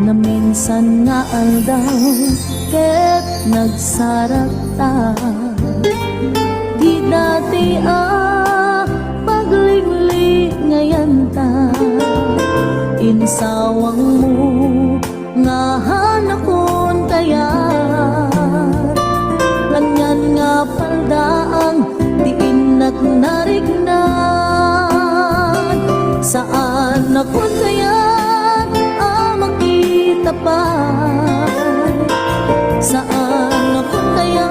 na minsan nga aldaw ket nagsarak ta. Di dati paglingli ngayon ta, insawang mo nga hanakon kaya. Lanyan nga paldaang diinak narignan, saan ako kaya makita pa? Saan ako kaya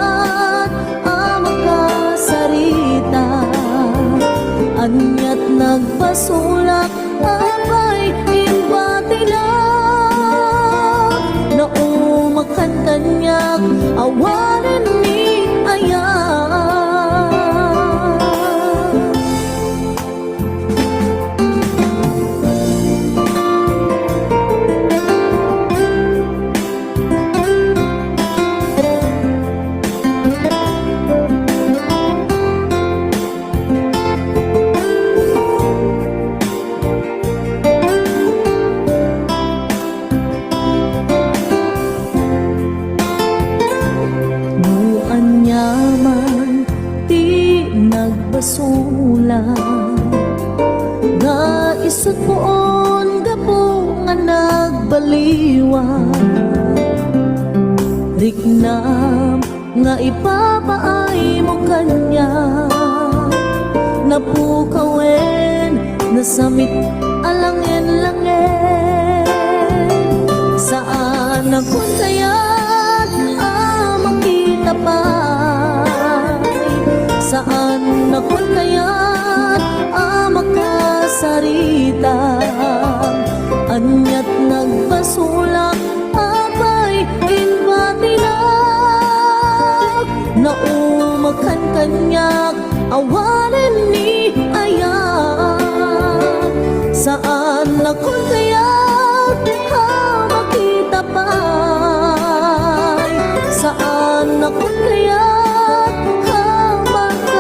makasarita? Anyat nagpasulak apay imbati lang, naumakan kanyak awanan ni ayan. Basulang nga isut poon gapo nga nagbaliwan, riknam nga ipapaay mo kanya, napukawen nasamit alangin-langin. Saan ako kaya't makita pa? Saan ako kaya't makasarita? Anyat nagpasulak apay inbati lang, naumakan kanyak awanan ni ayan. Saan ako kaya't makita pa? Saan ako kaya't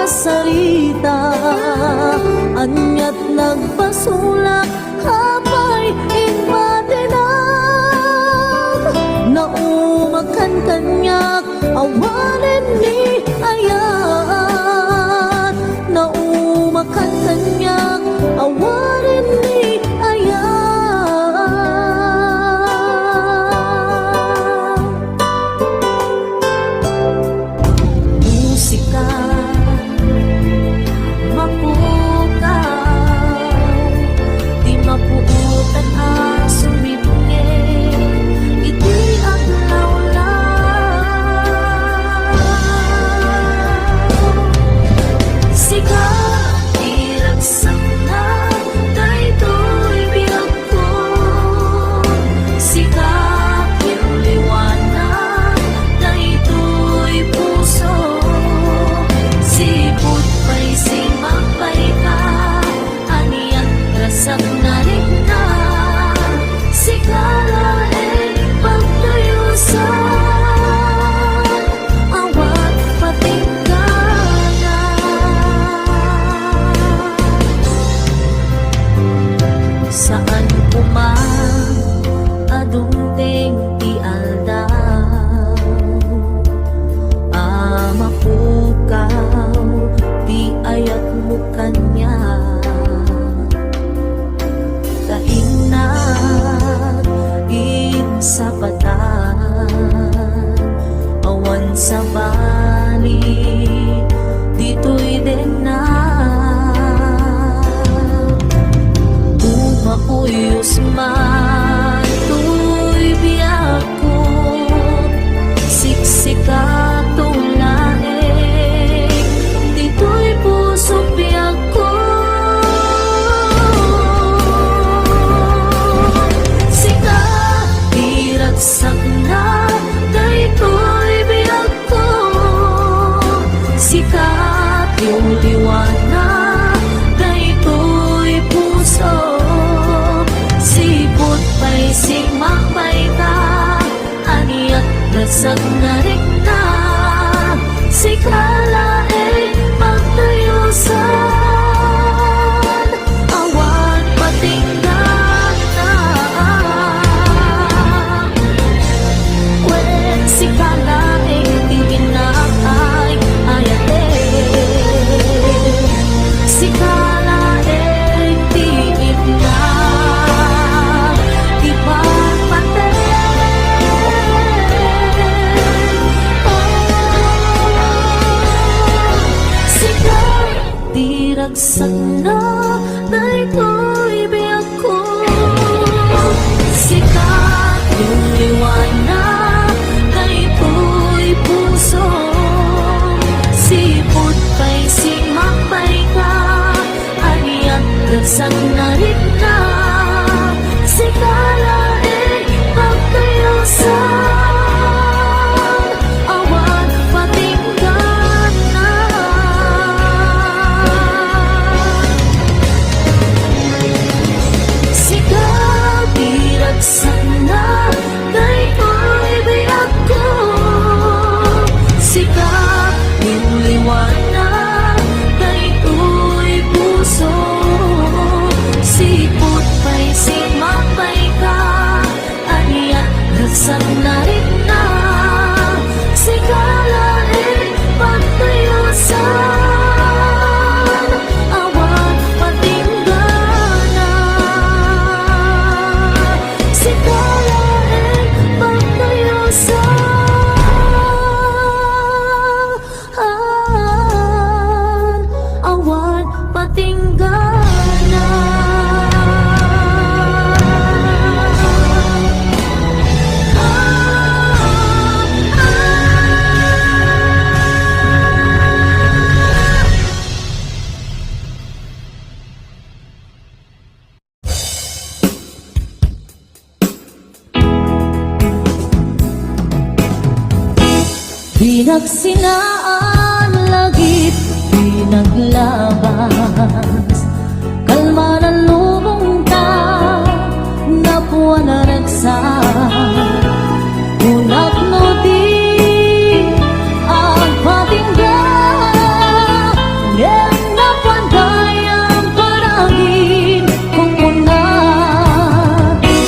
sarita? Anyat nagpasulak apay inbati lang, naumakan kanyak awanan ni ayan. Naumakan kanyak awanan ni ayan. Musika mapuutan sumibunge, iti adlaw lang. Sikat iragsak na daytoy biyag ko, sikat iuliwanan daytoy puso, sipot pa'y simapay ka, aniyan rasak na saan kumang adungteng ti aldaw, mapukaw ti ayat mo kanya, kainag sa patan, awan sa bali dito'y din na umapuyos man tuy biyak ko, siksikatong laeng dito'y puso biyak ko. Sikat iragsak na daytoy biyak ko, sikat yung liwanag daytoy puso, sipot pa'y sigmakbay ka, aniyak dasag na rikna, sikala magtayusan, awan patinggan na. Pinagsinaan lagit, pinaglabas kalma ng lubong ta, napuan na nagsa unak no di ang patingga ngayon na panday ang parangin kung una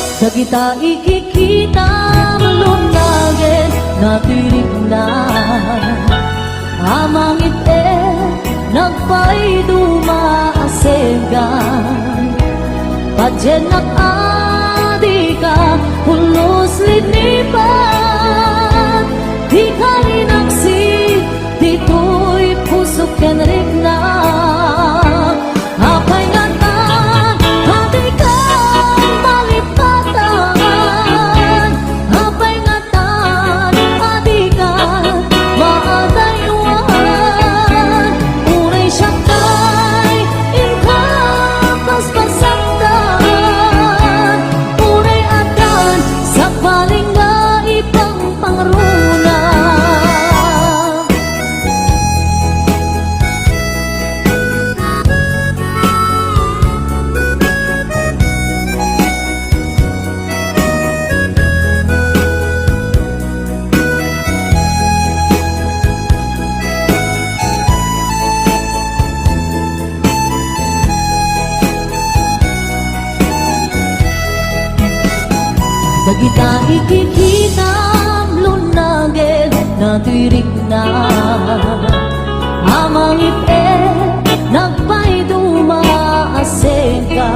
sa kita ikikita malunagin natirig na amang ite nagpay dumaasegan padyenak adika pulos linipan di kalinaksi dito'y pusok ken rigna apay ngatan adikan malipatan apay ngatan adikan maadayuan unay siyakay inkapas pasaktan unay adan sa palinga ipang pangruna Dagita ikikita lunagin natirig na amang ipe nagpay dumaaseka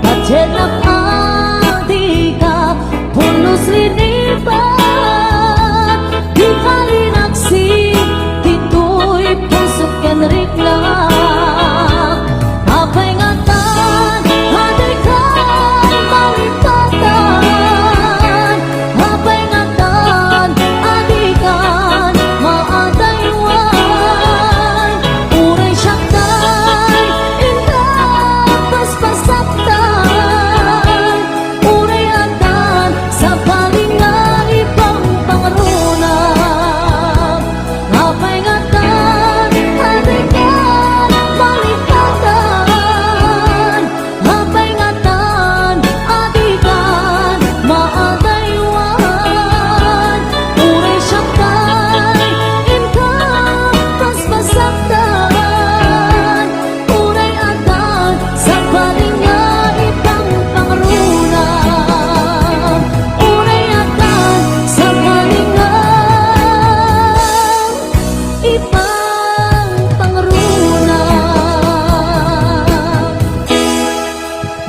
padyenak adika pulos linipan di kalinaksi dito'y pusok ken rigna apay ngatan adikan malipatan apay ngatan adikan maadayuan unay siyakay indapas pasaktan unay adan sa palinga ipang pangruna apay ngatan adikan malipatan apay ngatan adikan maadayuan unay siyakay inkapas pasaktan unay adan sa palinga ipang pangruna unay adan sa palinga ipang pangruna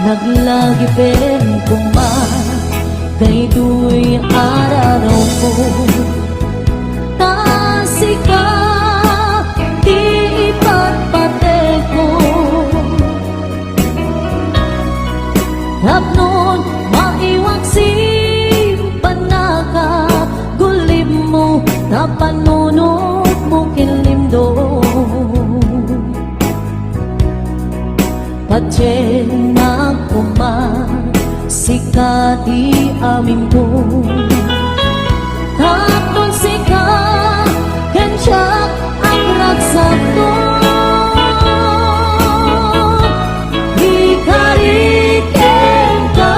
naglagi pen kuma kay duy araraw ko tasika di ipatpate ko tapnon maiwaksi panaka gulib mo tapanunod mo kinlimdo padyenak kuma sikati amin ko tapon sika kensiyak ang ragsakto di kariken ka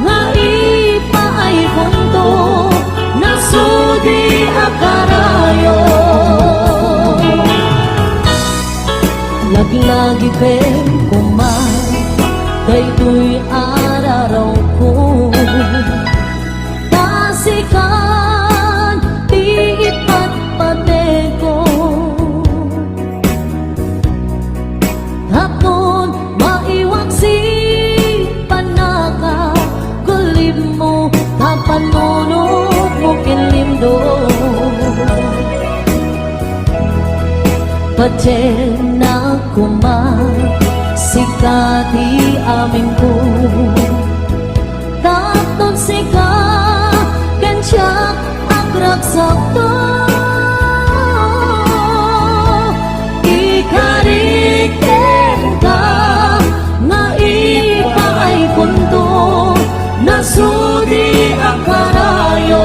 nga ipaay punto nasudi akarayo lagi-lagi pen kumay daytoy araraw ko tasikan di ipatpate ko hapon maiwaksi panaka gulib mo tapanunod mo kinlimdo padyenak kumay sikati amin ko tapon sika kensiyak ang ragsakto ikariken ka nga ipaay punto nasudi ang karayo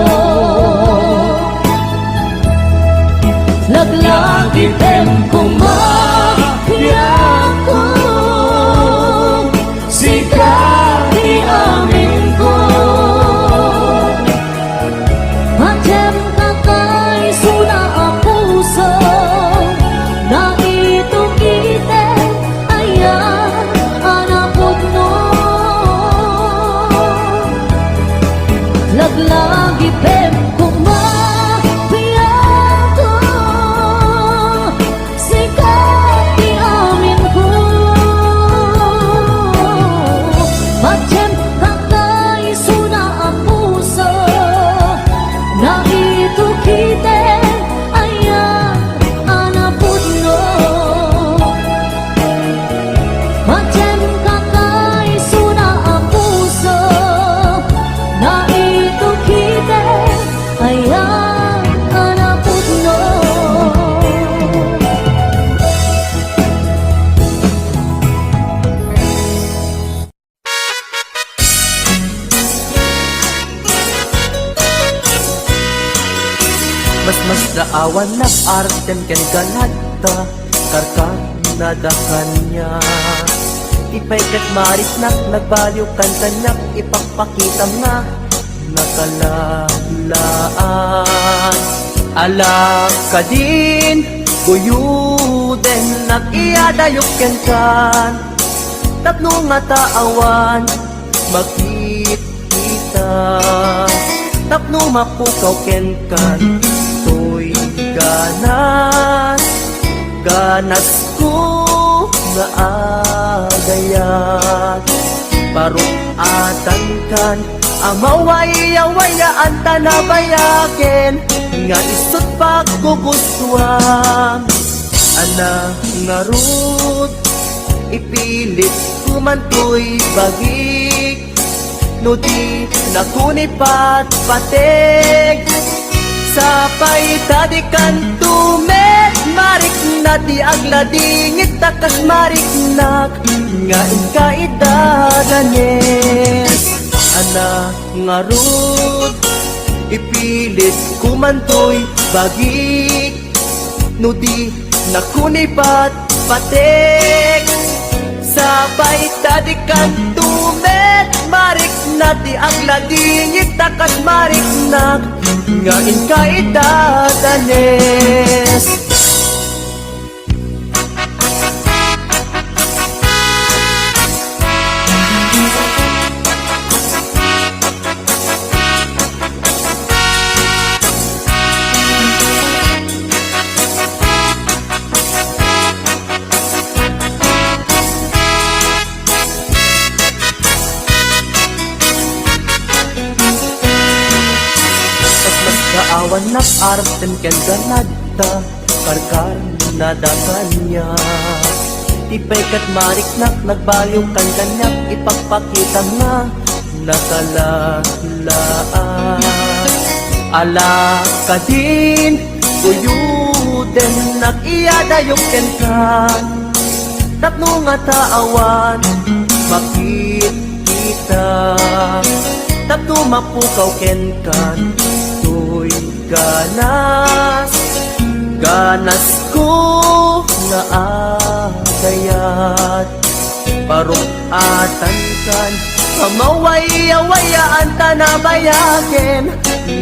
Daawan na arten ken galata karkar na dakanya ipaykat marisnak nagbaliw kantanyak ipagpakita nga nakalalaan ala ka din guyuden nag-iadayok ken kan tapno nga taawan makita tapno mapukaw ken kan to'y ganas ganas ko nga agayat paruatan kan amaway-awayaan tanabayaken nga isot pagkugustuhan ana nga rut ipilit kumantoy bagik no di nakunipat patek sapay tadikan tumet marik na di agladingit takas marik nak nga inkaidadanes ana nga rut ipilit kumantoy bagik no di nakunipat patek sabay tadikan tumet marik na di agladingit takas marik nak nga inkaidadanes awan na arten ken ganadta karkar na dakanya tipaykat mariknak nagbaliw kan kanyak ipagpakita nga nakalalaan ala ka din guyuden nag-iadayok ken kan tapno nga taawan makita tapno mapukaw ken kan ganas ganas ko nga agayat paruatan kan amaway-awayaan tanabayaken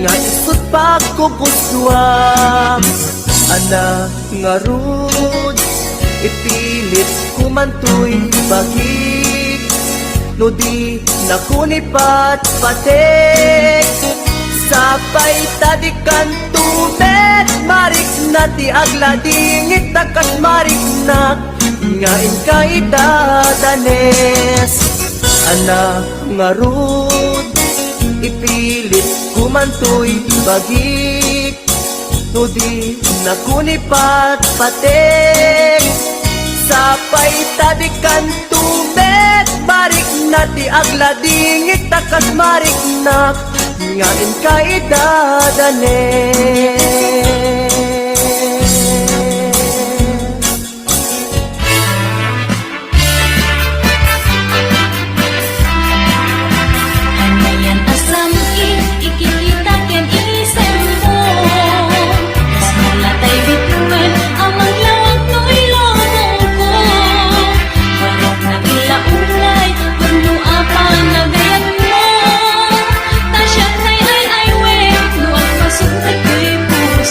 nga isut pagkugustuhan ana nga rud ipilit kumantoy bagik no di nakunipat patek sapay tadikan tumet marik na ti agladingit takas marik nak nga inkaidadanes ana nga rud ipilit kumantoy bagik no di nakunipat patek sapay tadikan tumet marik na ti agladingit takas marik nak nga inkaidadanes Anayan asam ikikita ken isem mo Mas malatay bituin amang lawag to'y lobong ko Warok na ilaulay perlu apa nagayat mo Tasyak ay we luwag pasok na ko'y puso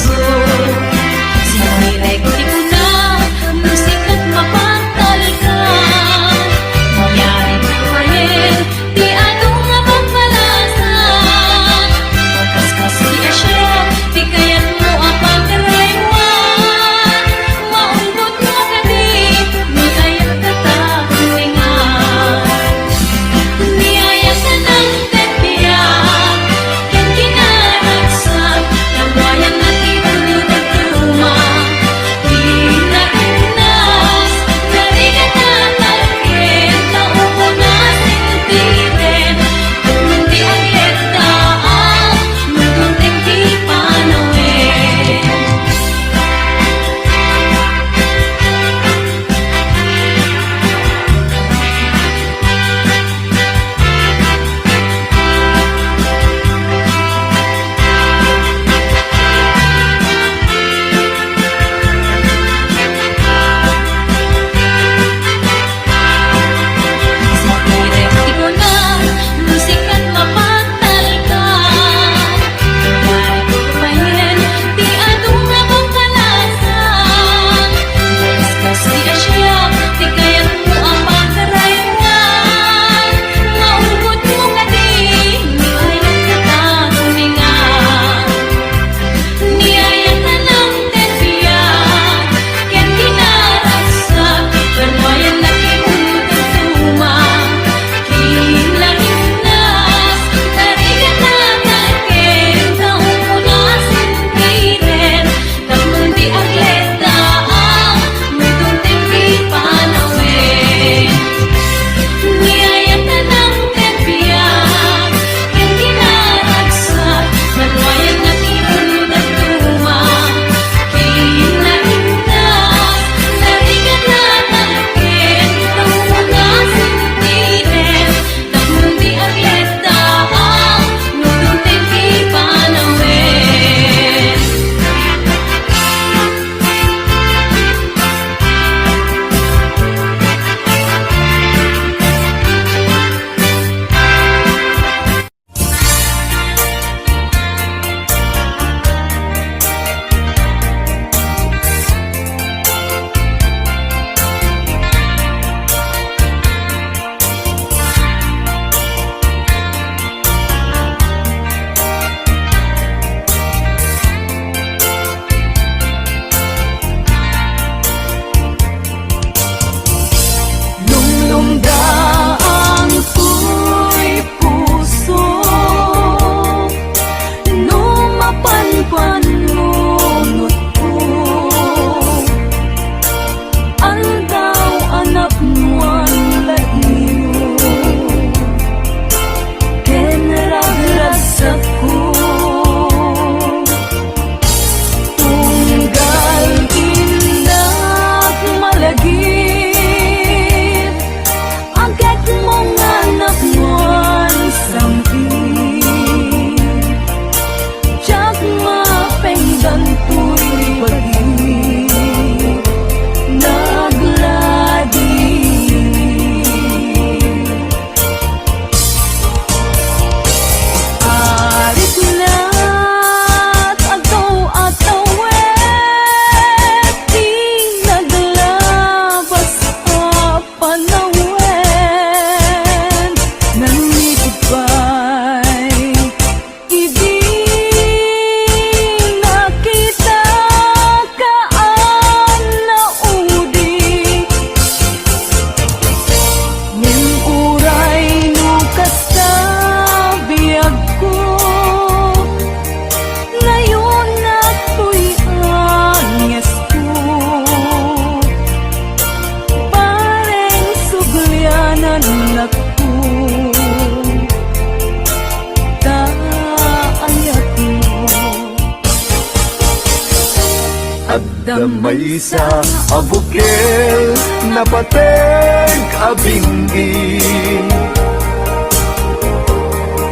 Damay sa abukel na pateg abinggin.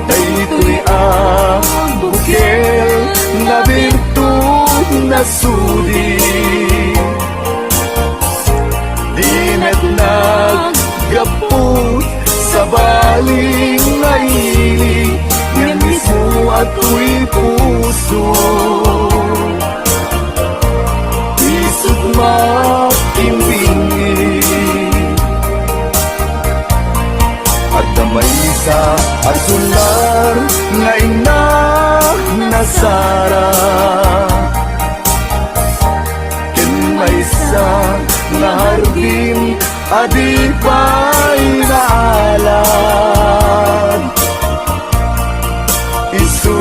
Daytoy abukel na birtud na sudi. Dinet naggapot sa baling naili, yan mismo ato'y puso. Isut makimbingi at damay sa asular nga inak na sara. Ken may sa nga hardin adipay na alam. Isu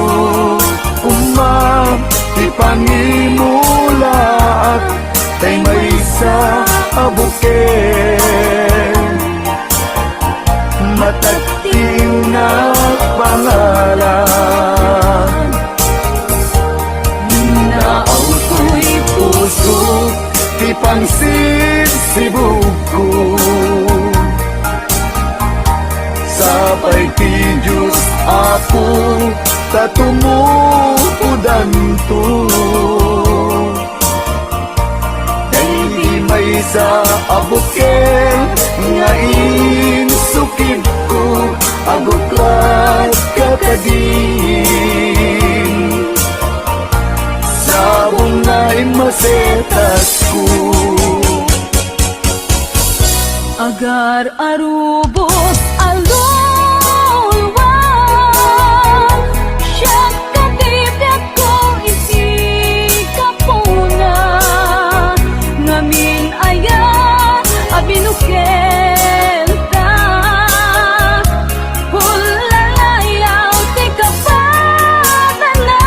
umam di pangimulaat kay may sa abuken. Matagting na pangalan, naaw ko'y puso di pangsisibog ko. Sapay ti Diyos ako tatumukudan to. Dahil may sa abukel nga insukib ko, aguklat kakadin. Sabong na'y masetas ko. Agar arubos alulwan, siya katibyak ko isikapuna. Ngamin ayan abinuken ta, hulalayaw ti kapatana.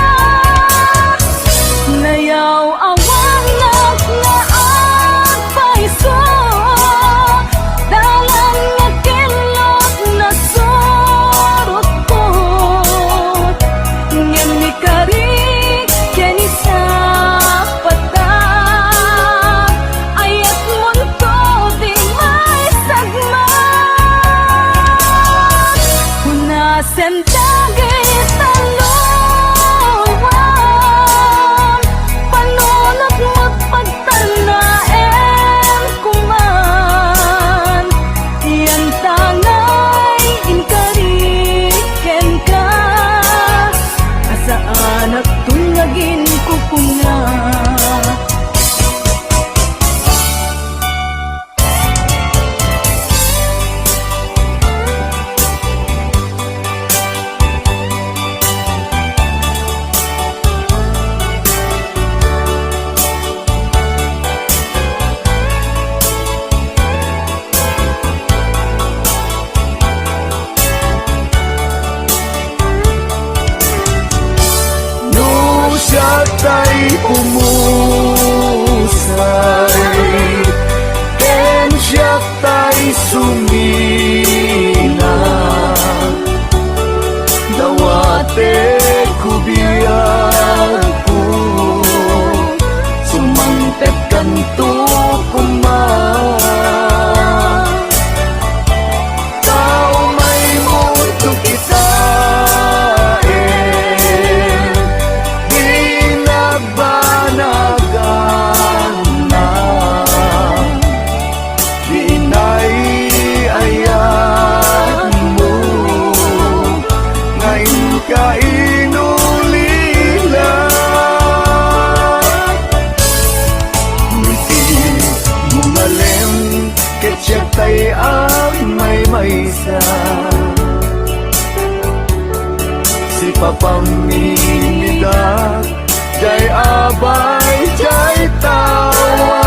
Nayaw awan na at paiso, dalang nga kilot na surot ko. Ngem ni kari ken isa pata, ayat munto di may sagmat. Hunasen dagay talungan, panunot mo't pagtanaen kuman. Yan tangay inkariken ka, asaan at tungagin ko kuna. No siya ta'y pumusay, ken siya ta'y sumina. Dawate kubiyag ko, sumangtep kanto kuman. Tao may mundo kitain, di nabanagan na. Di naiayan mo, ngayon ka inulila. Hindi mo malem, ketyak tay ang may maysa. Si papamimida, jay abay, jay tawa.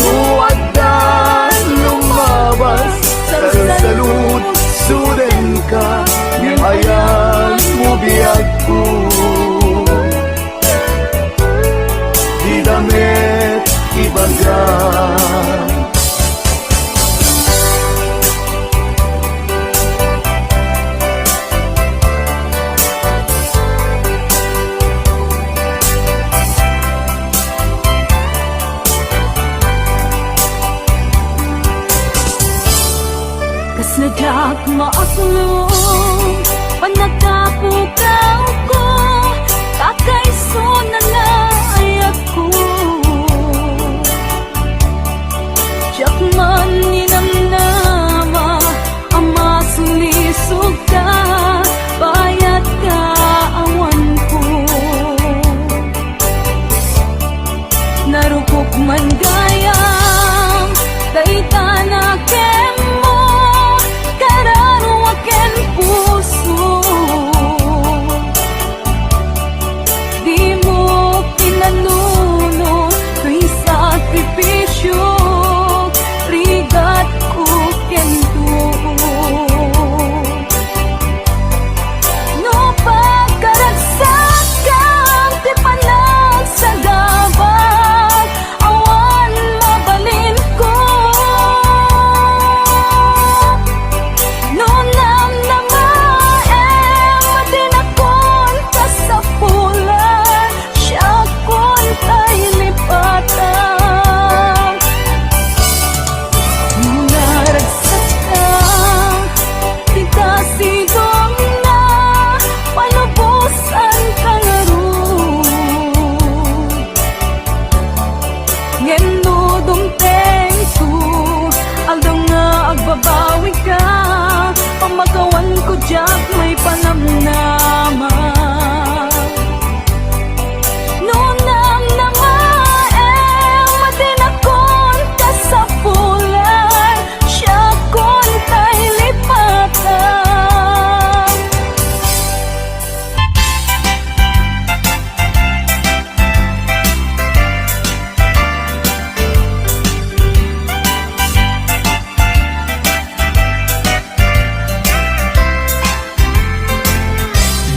Muaddan lumabas, salud, suden ka, ngem ayan mo biyag ko. Di damit ibagyan. sak maaklong panagkapukaw ko kakaiso na naayat ko Tiyak man ninamnama ama sulisog ka bayat ka awan ko narukok man gayam dayta na kemo kararo aken puso di mo pinanuno tuy sakripisyo rigat ko kento no pagkaragsakan ti panagsagabag awan mabalin ko no namnamaem matinakon ka sa pulan siya kon kay lipatan naragsak ka di kasidong na panubusan ka nga ron ngendo dumteng ko aldong nga agbabawi ka pamagawan ko diyak may panamnama no namnamaem matinakon ka sa pulan siya kon kay lipatan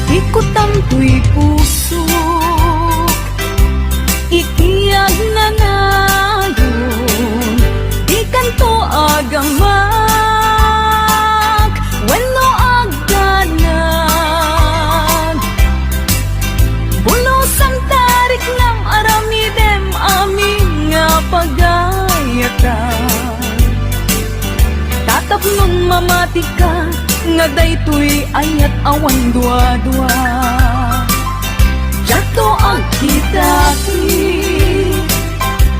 di ko tampoy puso ikiyag na nayon di kanto agamak wenno agdanag bulusang tarik ng aramidem aming nga pagayatan tatapnon mamati ka nga daytoy ayat awan dua-dua Jato ang kitaki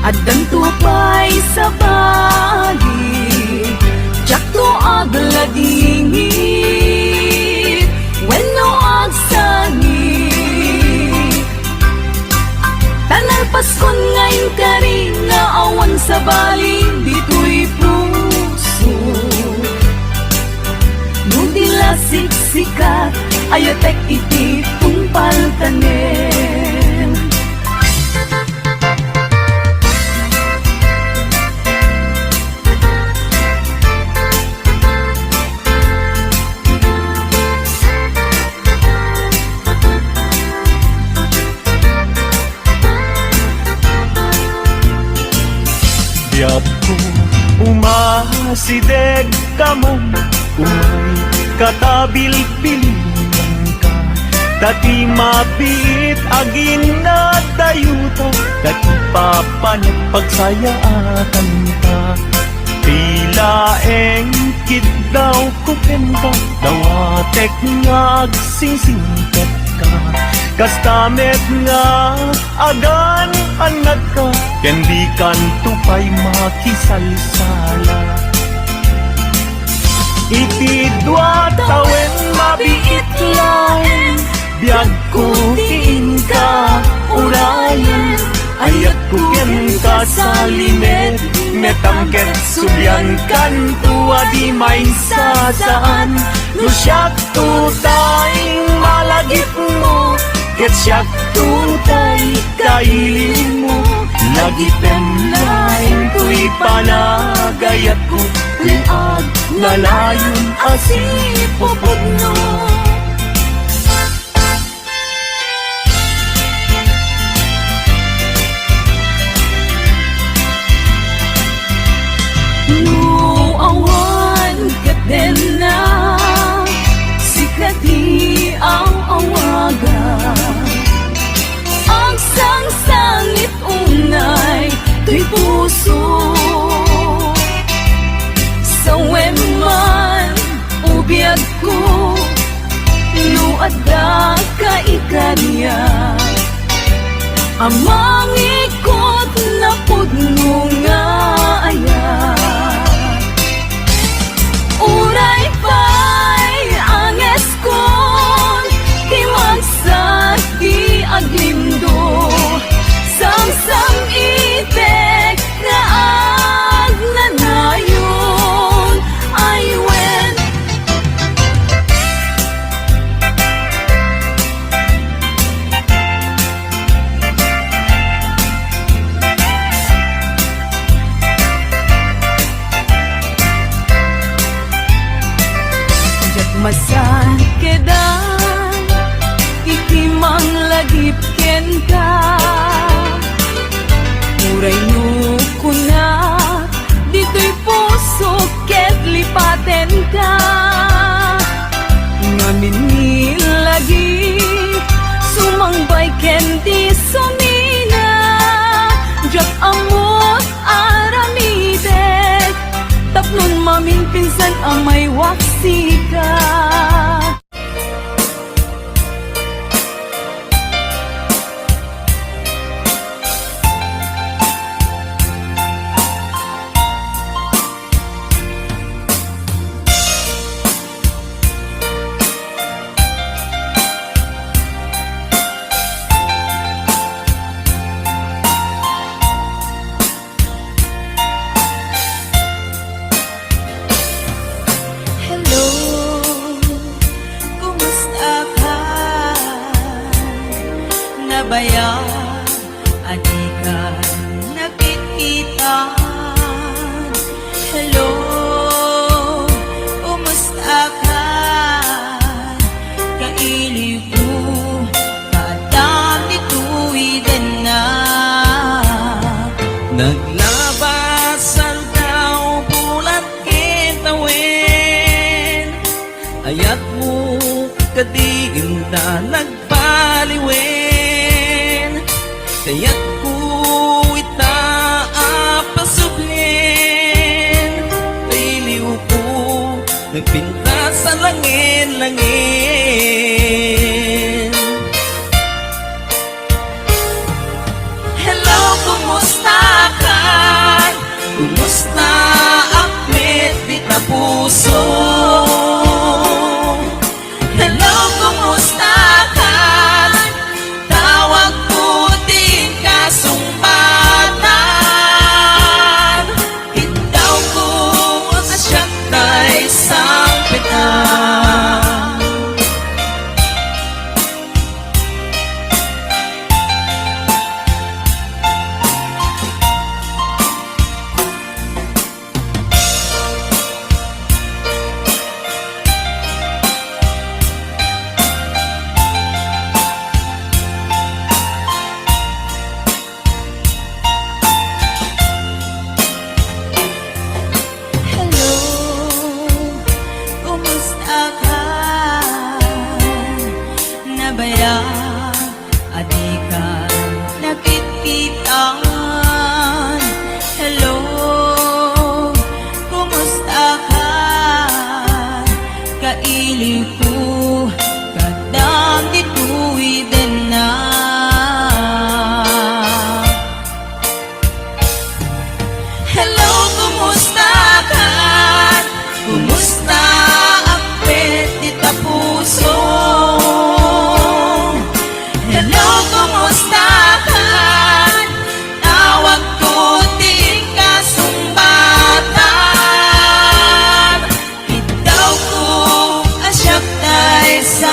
at danto pa'y sa bali Jato ag ladingit wenno ag sangi Tanar paskon ngayon kari nga awan sa bali dito'y puso Nudila siksikat ayatek iti tungpal tanem Biyab ko umasideg kamo umay katabil pilingan ka dati mapit agin na dayuta dati papanag pagsayaatan ka tila engkit daw kupenta dawatek nga agsingsingkat ka kastamet nga agan anak ka kendi kanto pa'y makisalsala iti dua tawen mabiit lang biag ko tiin ka urayan ayat ko ken ka sa limed metangket subyan kan tuwa di may sasaan no siyak tutay malagip mo ket siyak tutay kailin mo lagi temlain tuy panagayat ko liag lalayon asipupod no awan ket den na sikati ang awagan ang sangsangit unay tuy puso sa weman amang ikot na pudno nga aya. Uray pa'y ang eskon, di magsat di aglimdo, samsam itek na agnanayon. I went masan kedan ikimang lagip ken ka, uray no kuna dito'y puso ket lipaten ka, ngamin ni lagi sumangbay ken di sumina, jak amot aramidek tapnon mamin pinsan amay waksi ka. Baya, adi ka nakikita. Hello, kumusta ka? Kailiw ko, kadami tuwiden na. Naglabasan daw bulat kitawin, ayat mo kadiinda nagpaliwin. Kaya't ko itaapasublin, kailiw ko nagpinta sa langin-langin. Hello, kumusta ka? Kumusta akmet di na puso? Hello, kumusta ka? Tawag ko din kasumbatan. Ikaw ko asyak tay sangpitan. Baya, adi ka nakikitaan. Hello, kumusta ka? Kailiw ko, kadam di tuwiden na. Hello, kumusta ka? Kumusta akpet di tapuso? Hello, kumusta ka? Tawag ko din kasumbatan. Ikaw ko asyak tay sa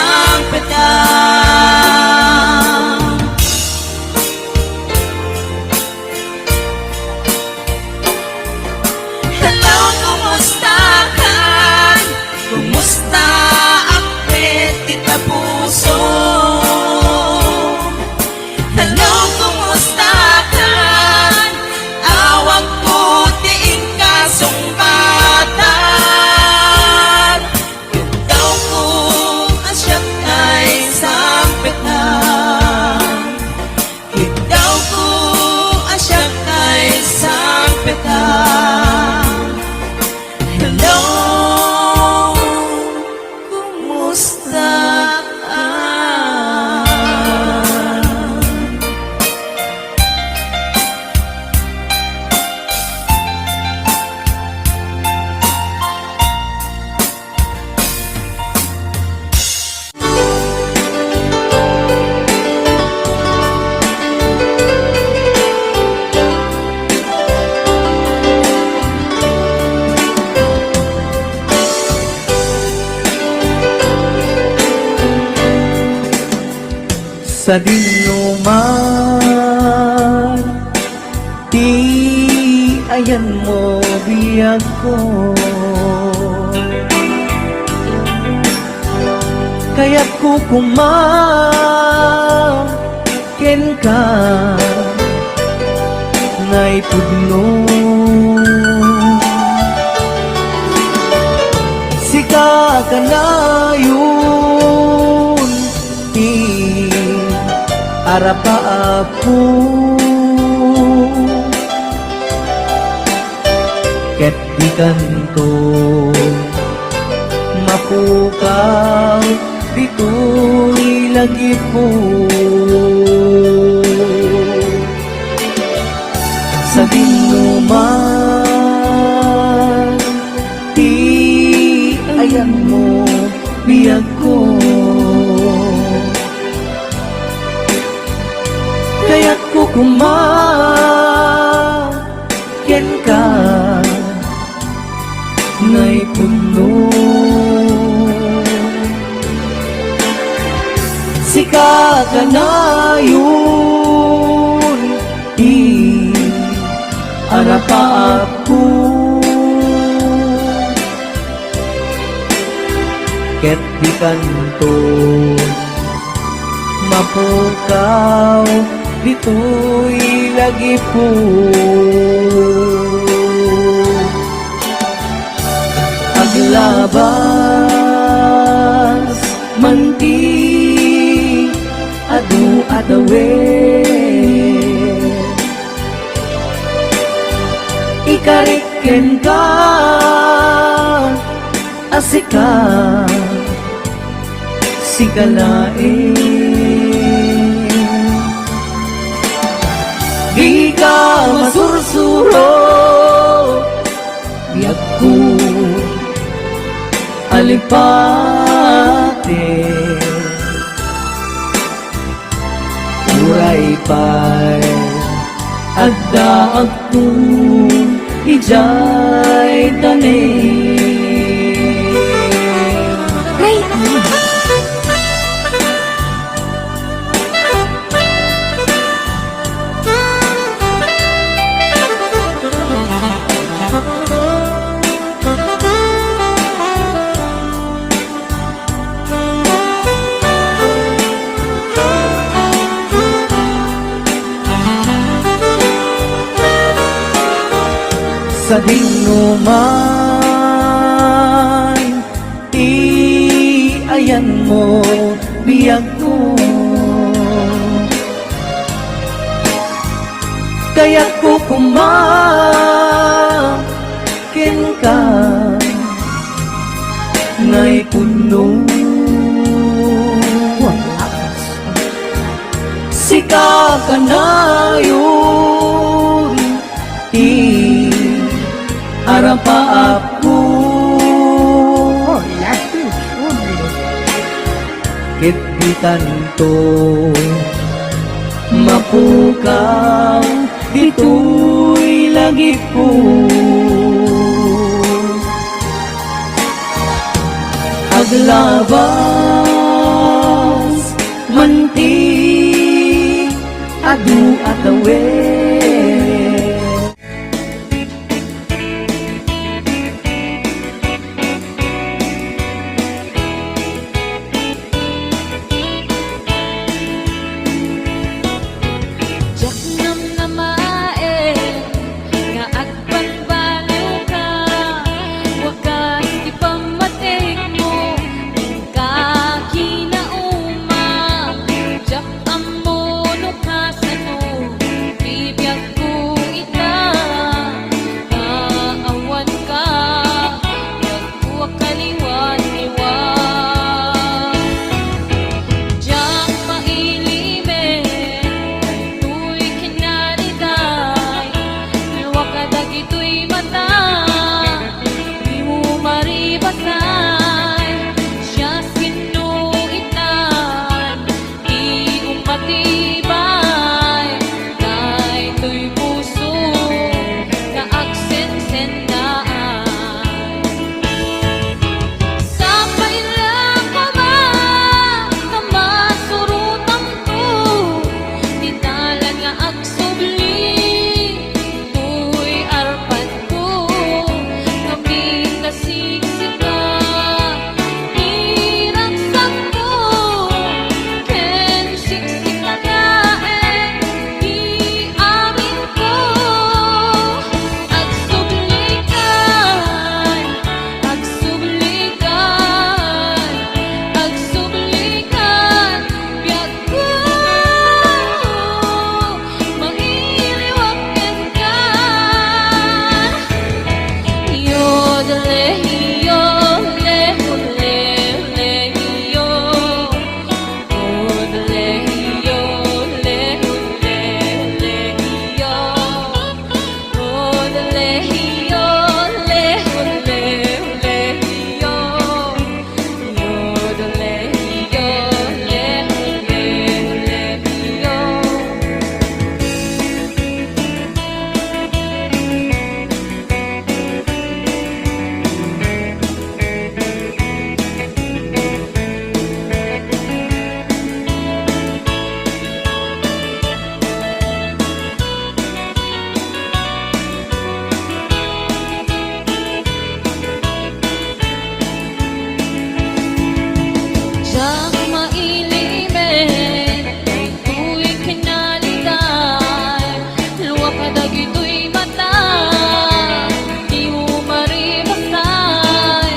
sa dinuman, di ayan mo biyag ko. Kaya't kukumaken ka ngay pudno. Sika ka na yun, di arapa ako. Ket di kanto mapukaw, dito'y lagi po. Sa dinuman, di ayan mo biyag ko. Kaya't kukumaken ka ngay puno. Sika ka na yun, di arapa ako. Ket di kanto mapukaw, dito'y lagi po. Aglabas manti adu adawe, ikariken ka asika sikalae. Di ka masursuro biyag ko alipate. Uray pa'y agda agtong ijay tanim. Ay, Sa dinuman, di ayan mo biyag ko. Kaya't kukumaken ka ngay puno. Sika ka na yun, arapa ako. Ket di kanto mapukaw, dito'y lagi po. Aglabas manti adu atawe. Siyang mailimen, ito'y kinalitan. Luwag ka dagito'y mata, di mo maribasay.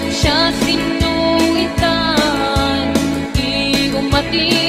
Siya sinuitan, di ko mati